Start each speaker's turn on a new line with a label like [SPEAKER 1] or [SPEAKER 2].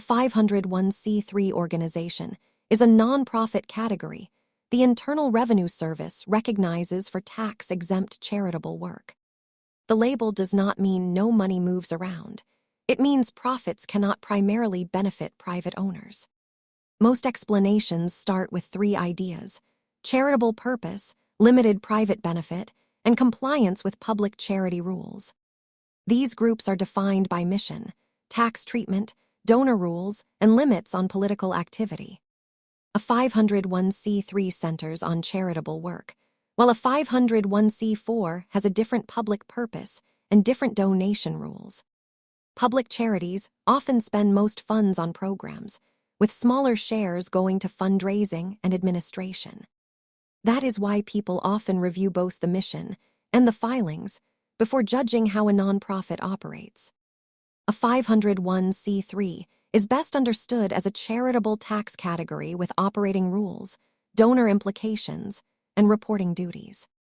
[SPEAKER 1] 501c3 organization is a nonprofit category the Internal Revenue Service recognizes for tax-exempt charitable work. The label does not mean no money moves around. It means profits cannot primarily benefit private owners. Most explanations start with three ideas: charitable purpose, limited private benefit, and compliance with public charity rules. These groups are defined by mission, tax treatment, donor rules, and limits on political activity. A 501c3 centers on charitable work, while a 501c4 has a different public purpose and different donation rules. Public charities often spend most funds on programs, with smaller shares going to fundraising and administration. That is why people often review both the mission and the filings before judging how a nonprofit operates. A 501c3 is best understood as a charitable tax category with operating rules, donor implications, and reporting duties.